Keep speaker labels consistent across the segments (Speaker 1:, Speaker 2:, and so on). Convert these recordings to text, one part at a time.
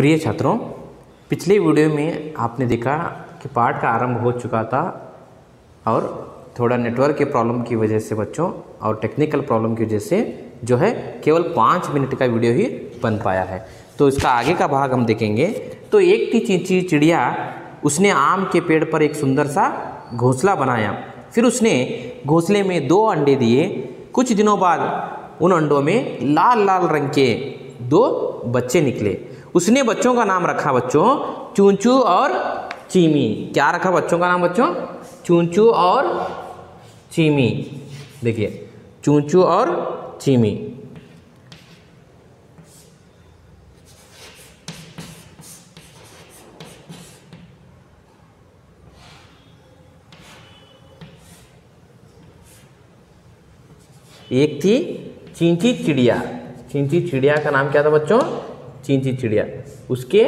Speaker 1: प्रिय छात्रों, पिछले वीडियो में आपने देखा कि पाठ का आरंभ हो चुका था और थोड़ा नेटवर्क के प्रॉब्लम की वजह से बच्चों और टेक्निकल प्रॉब्लम की वजह से जो है केवल 5 मिनट का वीडियो ही बन पाया है। तो इसका आगे का भाग हम देखेंगे। तो एक थी चींची चिड़िया, उसने आम के पेड़ पर एक सुंदर सा घोंसला बनाया। फिर उसने घोंसले में 2 अंडे दिए। कुछ दिनों बाद उन अंडों में लाल लाल रंग के 2 बच्चे निकले। उसने बच्चों का नाम रखा बच्चों चूंचू और चीमी। क्या रखा बच्चों का नाम बच्चों? चूंचू और चीमी। देखिए, चूंचू और चीमी। एक थी चींची चिड़िया। चींची चिड़िया का नाम क्या था बच्चों? चींची चिड़िया। उसके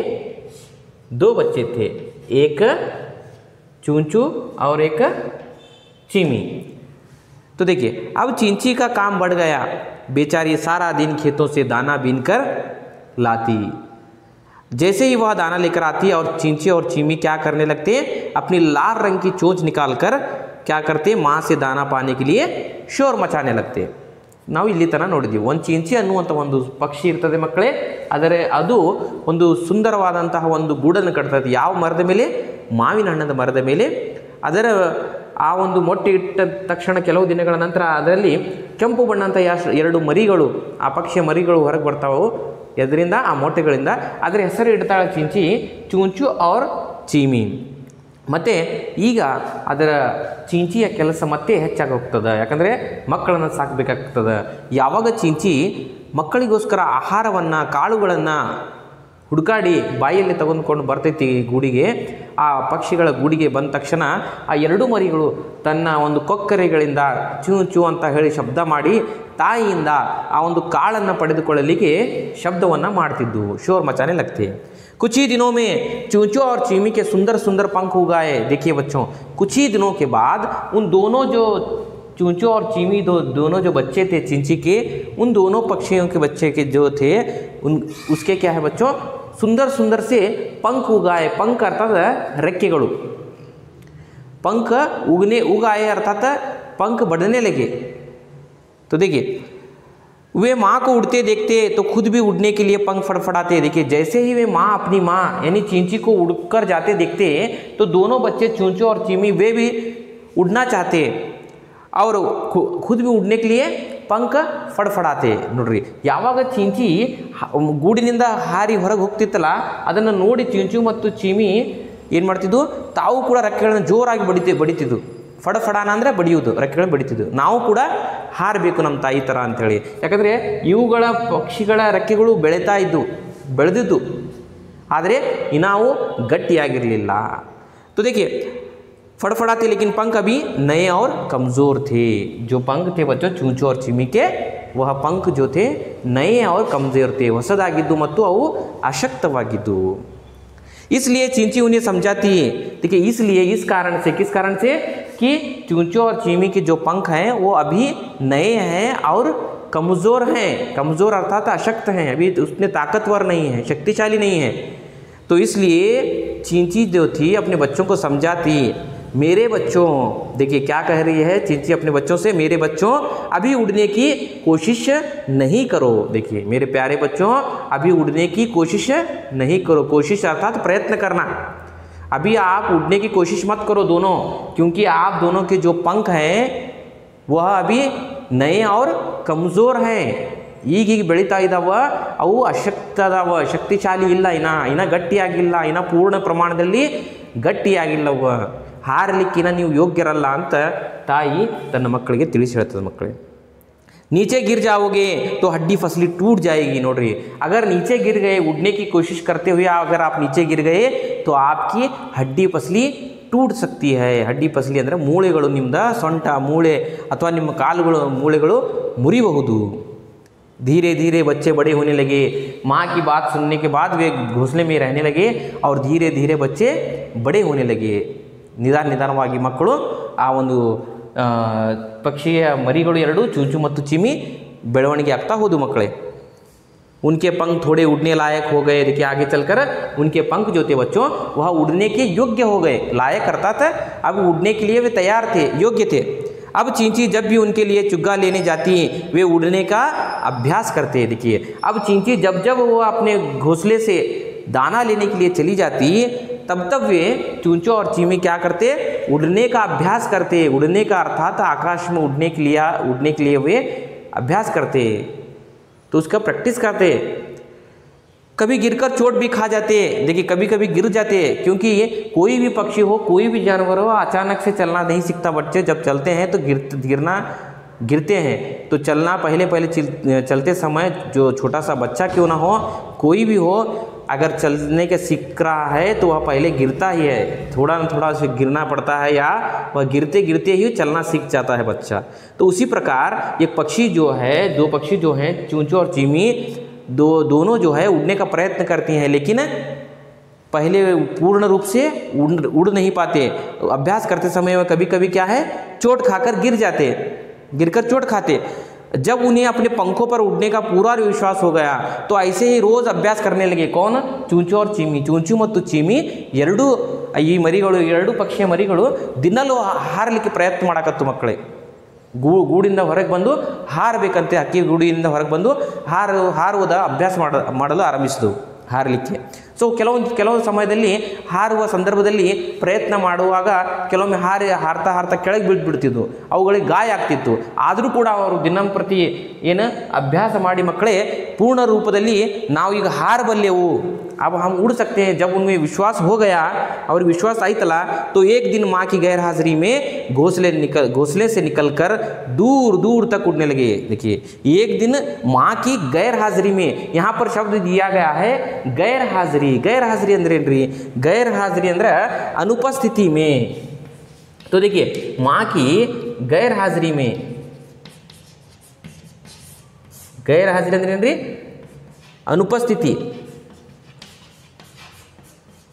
Speaker 1: 2 बच्चे थे, एक चूंचू और एक चीमी। तो देखिए, अब चींची का काम बढ़ गया। बेचारी सारा दिन खेतों से दाना बीनकर लाती। जैसे ही वह दाना लेकर आती और चींची और चीमी क्या करने लगते? अपनी लाल रंग की चोंच निकालकर क्या करते? माँ से दाना पाने के लिए शोर मचाने लगते। ನಾವು ಇಲ್ಲಿ ತರ ನೋಡಿದ್ವಿ, ಒಂದು ಚಿಂಚಿ ಅನ್ನುವಂಥ ಒಂದು ಪಕ್ಷಿ ಇರ್ತದೆ ಮಕ್ಕಳೇ. ಅದು ಒಂದು ಸುಂದರವಾದಂತಹ ಒಂದು ಗೂಡನ್ನು ಕಟ್ತದೆ. ಯಾವ ಮರದ ಮೇಲೆ? ಮಾವಿನ ಹಣ್ಣದ ಮರದ ಮೇಲೆ. ಅದರ ಆ ಒಂದು ಮೊಟ್ಟೆ ಇಟ್ಟ ತಕ್ಷಣ ಕೆಲವು ದಿನಗಳ ನಂತರ ಅದರಲ್ಲಿ ಕೆಂಪು ಬಣ್ಣಂಥ 2 ಮರಿಗಳು, ಆ ಪಕ್ಷಿಯ ಮರಿಗಳು ಹೊರಗೆ ಬರ್ತಾವೆ. ಇದರಿಂದ ಆ ಮೊಟ್ಟೆಗಳಿಂದ ಅದರ ಹೆಸರು ಇಡ್ತಾಳೆ ಚಿಂಚಿ ಚೂಂಚು ಔರ್ ಚೀಮಿ. ಮತ್ತು ಈಗ ಅದರ ಚೀಂಚಿಯ ಕೆಲಸ ಮತ್ತೆ ಹೆಚ್ಚಾಗಿ ಹೋಗ್ತದೆ. ಯಾಕಂದರೆ ಮಕ್ಕಳನ್ನು ಸಾಕಬೇಕಾಗ್ತದೆ. ಯಾವಾಗ ಚೀಂಚಿ ಮಕ್ಕಳಿಗೋಸ್ಕರ ಆಹಾರವನ್ನು, ಕಾಳುಗಳನ್ನು ಹುಡುಕಾಡಿ ಬಾಯಲ್ಲಿ ತೆಗೆದುಕೊಂಡು ಬರ್ತೈತಿ ಗೂಡಿಗೆ, ಆ ಪಕ್ಷಿಗಳ ಗೂಡಿಗೆ ಬಂದ ತಕ್ಷಣ ಆ 2 ಮರಿಗಳು ತನ್ನ ಒಂದು ಕೊಕ್ಕರೆಗಳಿಂದ ಚೂ ಚೂ ಅಂತ ಹೇಳಿ ಶಬ್ದ ಮಾಡಿ ತಾಯಿಯಿಂದ ಆ ಒಂದು ಕಾಳನ್ನು ಪಡೆದುಕೊಳ್ಳಲಿಕ್ಕೆ ಶಬ್ದವನ್ನು ಮಾಡ್ತಿದ್ದು, ಶೋರ್ ಮಚಾನೆ लगते। कुछ ही दिनों में चूंचू और चीमी के सुंदर सुंदर पंख उगाए। देखिए बच्चों, कुछ ही दिनों के बाद उन दोनों जो चूंचू और चीमी दोनों जो बच्चे थे चिंची के, उन दोनों पक्षियों के बच्चे के जो थे उसके क्या है बच्चों? सुंदर सुंदर से पंख उगाए। पंख अर्थात रेक्केಗಳು। पंख उगाए अर्थात पंख बढ़ने लगे। तो देखिए, वे माँ को उड़ते देखते तो खुद भी उड़ने के लिए पंख फड़फड़ाते। देखिए, जैसे ही वे माँ अपनी माँ यानी चींची को उड़कर जाते देखते तो दोनों बच्चे चूंचू और चीमी वे भी उड़ना चाहते और खुद भी उड़ने के लिए पंख फड़फड़ाते। ನೋಡ್ರಿ, ಯಾವಾಗ ಚೀಂಚಿ ಗೂಡಿನಿಂದ ಹಾರಿ ಹೊರಗೆ ಹೋಗ್ತಿತ್ತಲ್ಲ, ಅದನ್ನು ನೋಡಿ ಚೀಂಚು ಮತ್ತು ಚೀಮಿ ಏನು ಮಾಡ್ತಿದ್ದು? ತಾವು ಕೂಡ ರೆಕ್ಕೆಗಳನ್ನು ಜೋರಾಗಿ ಬಡಿತಿದ್ದು. ಫಡಫಡಾನ ಅಂದರೆ ಬಡಿಯುವುದು, ರೆಕ್ಕೆಗಳನ್ನು ಬಡಿತಿದ್ದು. ನಾವು ಕೂಡ ಹಾರಬೇಕು ನಮ್ಮ ತಾಯಿ ಥರ ಅಂಥೇಳಿ. ಯಾಕಂದರೆ ಇವುಗಳ ಪಕ್ಷಿಗಳ ರೆಕ್ಕೆಗಳು ಬೆಳೆದಿದ್ದು, ಆದರೆ ನಾವು ಗಟ್ಟಿಯಾಗಿರಲಿಲ್ಲ. तो देखिए, फड़फड़ाते लेकिन पंख अभी नए और कमज़ोर थे। जो पंख थे बच्चों चूंचू और चीमी के, वह पंख जो थे नए और कमज़ोर थे, ಹೊಸದಾಗಿದ್ದು ಮತ್ತು ಅವು ಅಶಕ್ತವಾಗಿದ್ದು। इसलिए चींची उन्हें समझाती है। देखिए, इसलिए इस कारण से, किस कारण से? कि चूंचू और चीमी के जो पंख हैं वो अभी नए हैं और कमज़ोर हैं। कमज़ोर अर्थात अशक्त हैं, अभी उतने ताकतवर नहीं हैं, शक्तिशाली नहीं हैं। तो इसलिए चींची जो थी अपने बच्चों को समझाती, मेरे बच्चों, देखिए क्या कह रही है चींची अपने बच्चों से, मेरे बच्चों अभी उड़ने की कोशिश नहीं करो। देखिए, मेरे प्यारे बच्चों अभी उड़ने की कोशिश नहीं करो। कोशिश अर्थात प्रयत्न करना। अभी आप उड़ने की कोशिश मत करो दोनों, क्योंकि आप दोनों के जो पंख हैं वह अभी नए और कमज़ोर हैं। ಈಗೀಗ ಬೆಳೀತಾ ಇದ್ದಾವ, ಅವು ಅಶಕ್ತ ಅದಾವ, ಶಕ್ತಿಶಾಲಿ ಇಲ್ಲ, ಇನ್ನ ಗಟ್ಟಿಯಾಗಿಲ್ಲ, ಇನ್ನ ಪೂರ್ಣ ಪ್ರಮಾಣದಲ್ಲಿ ಗಟ್ಟಿಯಾಗಿಲ್ಲವ, ಹಾರಲಿಕ್ಕಿನ ನೀವು ಯೋಗ್ಯರಲ್ಲ ಅಂತ ತಾಯಿ ತನ್ನ ಮಕ್ಕಳಿಗೆ ತಿಳಿಸಿ ಹೇಳ್ತದೆ. ಮಕ್ಕಳೇ, नीचे गिर जाओगे तो हड्डी फसली टूट जाएगी। नोड्री, अगर नीचे गिर गए, उड़ने की कोशिश करते हुए अगर आप नीचे गिर गए तो आपकी हड्डी फसली टूट सकती है। हड्डी फसली ಅಂದರೆ ಮೂಳೆಗಳು, ನಿಮ್ಮದ ಸೊಂಟ ಮೂಳೆ ಅಥವಾ ನಿಮ್ಮ ಕಾಲುಗಳು ಮೂಳೆಗಳು ಮುರಿಬಹುದು। धीरे धीरे बच्चे बड़े होने लगे। माँ की बात सुनने के बाद वे घोंसले में रहने लगे और धीरे धीरे बच्चे बड़े होने लगे। ನಿಧಾನವಾಗಿ ಮಕ್ಕಳು ಆ ಒಂದು ಪಕ್ಷಿಯ ಮರಿಗಳು 2 ಚೂಚು ಮತ್ತು ಚಿಮಿ ಬೆಳವಣಿಗೆ ಆಗ್ತಾ ಹೋದು ಮಕ್ಕಳೇ। उनके पंख थोड़े उड़ने लायक हो गए। देखिए आगे चलकर उनके पंख जो थे बच्चों वह उड़ने के योग्य हो गए। लायक अर्थात अब उड़ने के लिए वे तैयार थे, योग्य थे। अब चींची जब भी उनके लिए चुग्गा लेने जाती वे उड़ने का अभ्यास करते। देखिए अब चींची जब जब वो अपने घोंसले से दाना लेने के लिए चली जाती तब तब वे चूंचो और चीमी क्या करते, उड़ने का अभ्यास करते। उड़ने का अर्थात आकाश में उड़ने के लिए वे अभ्यास करते, तो उसका प्रैक्टिस करते। कभी गिरकर चोट भी खा जाते। देखिए कभी कभी गिर जाते, क्योंकि ये कोई भी पक्षी हो, कोई भी जानवर हो, अचानक से चलना नहीं सीखता। बच्चे जब चलते हैं तो गिरते हैं। तो चलना पहले चलते समय जो छोटा सा बच्चा क्यों ना हो, कोई भी हो, अगर चलने के सीख रहा है तो वह पहले गिरता ही है, थोड़ा ना थोड़ा से गिरना पड़ता है, या वह गिरते गिरते ही चलना सीख जाता है बच्चा। तो उसी प्रकार ये पक्षी जो है, दो पक्षी जो हैं चूंचो और चीमी, दोनों जो है उड़ने का प्रयत्न करती हैं, लेकिन पहले पूर्ण रूप से उड़ नहीं पाते। अभ्यास करते समय में कभी कभी क्या है, चोट खाकर गिरकर चोट खाते। जब उन्हें अपने पंखों पर उड़ने का पूरा विश्वास हो गया तो ऐसे ही रोज अभ्यास करने लगे। कौन, चूंचो और चीमी। चूंಚು ಮತ್ತು ಚೀಮಿ ಈ ಮರಿಗಳು, ಎರಡು ಪಕ್ಷಿಯ ಮರಿಗಳು ದಿನಲೂ ಹಾರಲಿಕ್ಕೆ ಪ್ರಯತ್ನ ಮಾಡಕತ್ತು ಮಕ್ಕಳೇ। ಗೂಡಿಂದ ಹೊರಗೆ ಬಂದು ಹಾರಬೇಕಂತೆ, ಹಕ್ಕಿ ಗೂಡಿನಿಂದ ಹೊರಗೆ ಬಂದು ಹಾರುವುದ ಅಭ್ಯಾಸ ಮಾಡಲು ಆರಂಭಿಸಿದವು, ಹಾರಲಿಕ್ಕೆ। ಸೊ ಕೆಲವು ಸಮಯದಲ್ಲಿ ಹಾರುವ ಸಂದರ್ಭದಲ್ಲಿ ಪ್ರಯತ್ನ ಮಾಡುವಾಗ ಕೆಲವೊಮ್ಮೆ ಹಾರ್ತಾ ಕೆಳಗೆ ಬಿಡ್ತಿದ್ವು, ಅವುಗಳಿಗೆ ಗಾಯ ಆಗ್ತಿತ್ತು। ಆದರೂ ಕೂಡ ಅವರು ದಿನಂಪ್ರತಿ ಏನು ಅಭ್ಯಾಸ ಮಾಡಿ ಮಕ್ಕಳೇ पूर्ण रूपದಲ್ಲಿ ನಾವು ಈಗ ಹಾರಬಲ್ಲೆವು, अब हम उड़ सकते हैं। जब उनमें विश्वास हो गया और विश्वास आई तला तो एक दिन माँ की गैर हाजिरी में घोंसले से निकलकर दूर दूर तक उड़ने लगे। देखिए एक दिन माँ की गैर हाजिरी में, यहाँ पर शब्द दिया गया है गैर हाजिरी। गैर हाजिरी ಅಂದ್ರೆ ಏನ್ರಿ, गैर हाजिरी ಅಂದ್ರೆ अनुपस्थिति में। तो देखिए माँ की गैर हाजिरी में, गैर हाजिरी ಅಂದ್ರೆ ಏನ್ರಿ, अनुपस्थिति।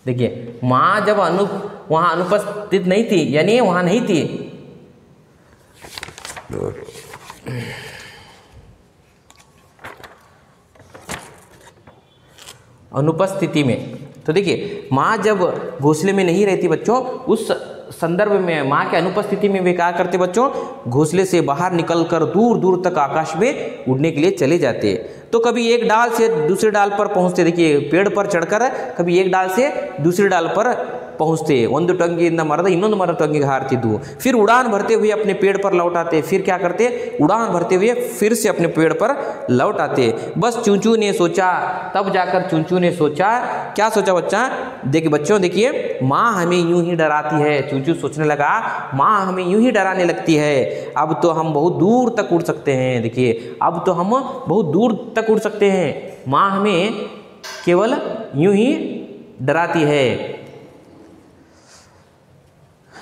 Speaker 1: देखिए माँ जब वहाँ अनुपस्थित नहीं थी, यानी वहाँ नहीं थी, अनुपस्थिति में। तो देखिए माँ जब घोंसले में नहीं रहती बच्चों, उस संदर्भ में माँ के अनुपस्थिति में वे क्या करते बच्चों, घोंसले से बाहर निकलकर दूर दूर तक आकाश में उड़ने के लिए चले जाते। तो कभी एक डाल से दूसरे डाल पर पहुँचते। देखिए पेड़ पर चढ़कर कभी एक डाल से दूसरे डाल पर पहुँचते, ಒಂದು ಟೊಂಗಿಯಿಂದ ಮರದ ಇನ್ನೊಂದು ಮರದ ಟೊಂಗಿಗೆ ಹಾರ್ತಿದ್ವು। फिर उड़ान भरते हुए अपने पेड़ पर लौट आते। फिर क्या करते, उड़ान भरते हुए फिर से अपने पेड़ पर लौट आते। बस चूंचू ने सोचा, तब जाकर चूंचू ने सोचा, क्या सोचा बच्चा, देखिए बच्चों देखिए माँ हमें यूं ही डराती है। चूंचू सोचने लगा माँ हमें यूं ही डराने लगती है, अब तो हम बहुत दूर तक उड़ सकते हैं। देखिए अब तो हम बहुत दूर तक उड़ सकते हैं, माँ हमें केवल यूं ही डराती है।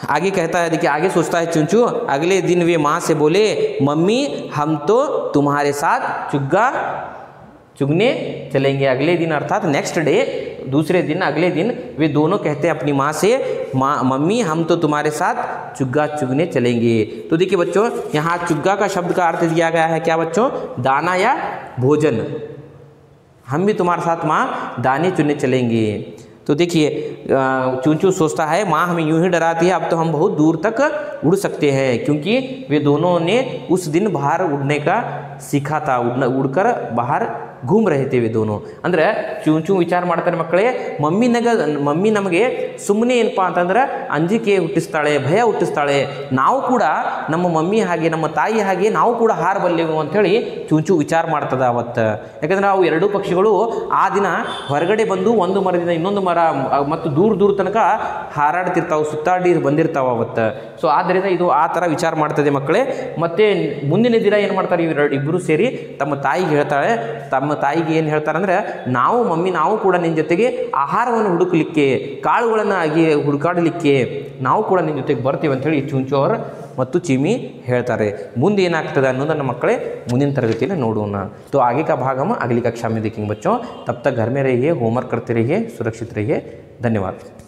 Speaker 1: आगे कहता है, देखिए आगे सोचता है चूंचू, अगले दिन वे माँ से बोले मम्मी हम तो तुम्हारे साथ चुगने चलेंगे। अगले दिन अर्थात नेक्स्ट डे, दूसरे दिन, अगले दिन वे दोनों कहते हैं अपनी माँ से, मम्मी हम तो तुम्हारे साथ चुग्गा चुगने चलेंगे। तो देखिए बच्चों यहाँ चुग्गा का शब्द का अर्थ दिया गया है क्या बच्चों, दाना या भोजन। हम भी तुम्हारे साथ माँ दाने चुनने चलेंगे। तो देखिए चूंचू सोचता है माँ हमें यूं ही डराती है, अब तो हम बहुत दूर तक उड़ सकते हैं, क्योंकि वे दोनों ने उस दिन बाहर उड़ने का सीखा था, उड़कर बाहर घूम रहे थे वे दोनों। ಅಂದರೆ ಚೂಂಚು ವಿಚಾರ ಮಾಡ್ತಾರೆ ಮಕ್ಕಳೇ, ಮಮ್ಮಿ ನಮಗೆ ಸುಮ್ಮನೆ ಏನಪ್ಪ ಅಂತಂದ್ರೆ ಅಂಜಿಕೆ ಹುಟ್ಟಿಸ್ತಾಳೆ, ಭಯ ಹುಟ್ಟಿಸ್ತಾಳೆ, ನಾವು ಕೂಡ ನಮ್ಮ ಮಮ್ಮಿ ಹಾಗೆ ನಮ್ಮ ತಾಯಿ ಹಾಗೆ ನಾವು ಕೂಡ ಹಾರಬಲ್ಲೆವು ಅಂಥೇಳಿ ಚೂಂಚು ವಿಚಾರ ಮಾಡ್ತದೆ ಅವತ್ತು। ಯಾಕಂದ್ರೆ ಅವು ಎರಡೂ ಪಕ್ಷಿಗಳು ಆ ದಿನ ಹೊರಗಡೆ ಬಂದು ಒಂದು ಮರದಿಂದ ಇನ್ನೊಂದು ಮರ ಮತ್ತು ದೂರ ದೂರ ತನಕ ಹಾರಾಡ್ತಿರ್ತಾವೆ, ಸುತ್ತಾಡಿ ಬಂದಿರ್ತಾವೆ ಅವತ್ತು। ಸೊ ಆದ್ದರಿಂದ ಇದು ಆ ಥರ ವಿಚಾರ ಮಾಡ್ತದೆ ಮಕ್ಕಳೇ। ಮತ್ತು ಮುಂದಿನ ದಿನ ಏನು ಮಾಡ್ತಾರೆ ಇಬ್ಬರು ಸೇರಿ ತಮ್ಮ ತಾಯಿಗೆ ಹೇಳ್ತಾಳೆ, ತಮ್ಮ ತಾಯಿಗೆ ಏನು ಹೇಳ್ತಾರೆ ಅಂದರೆ, ನಾವು ಮಮ್ಮಿ ನಾವು ಕೂಡ ನಿನ್ನ ಜೊತೆಗೆ ಆಹಾರವನ್ನು ಹುಡುಕಲಿಕ್ಕೆ, ಕಾಳುಗಳನ್ನು ಆಗಿ ಹುಡುಕಾಡಲಿಕ್ಕೆ ನಾವು ಕೂಡ ನಿನ್ನ ಜೊತೆಗೆ ಬರ್ತೀವಿ ಅಂಥೇಳಿ ಚೂಂಚು ಅವರು ಮತ್ತು ಚೀಮಿ ಹೇಳ್ತಾರೆ। ಮುಂದೆ ಏನಾಗ್ತದೆ ಅನ್ನೋದನ್ನು ಮಕ್ಕಳೇ ಮುಂದಿನ ತರಗತಿಯಲ್ಲಿ ನೋಡೋಣ। तो आगे का भाग हम अगली कक्षा में देखेंगे बच्चों। तब तक घर में रहिए, होमवर्क करते रहिए, सुरक्षित रहिए। धन्यवाद।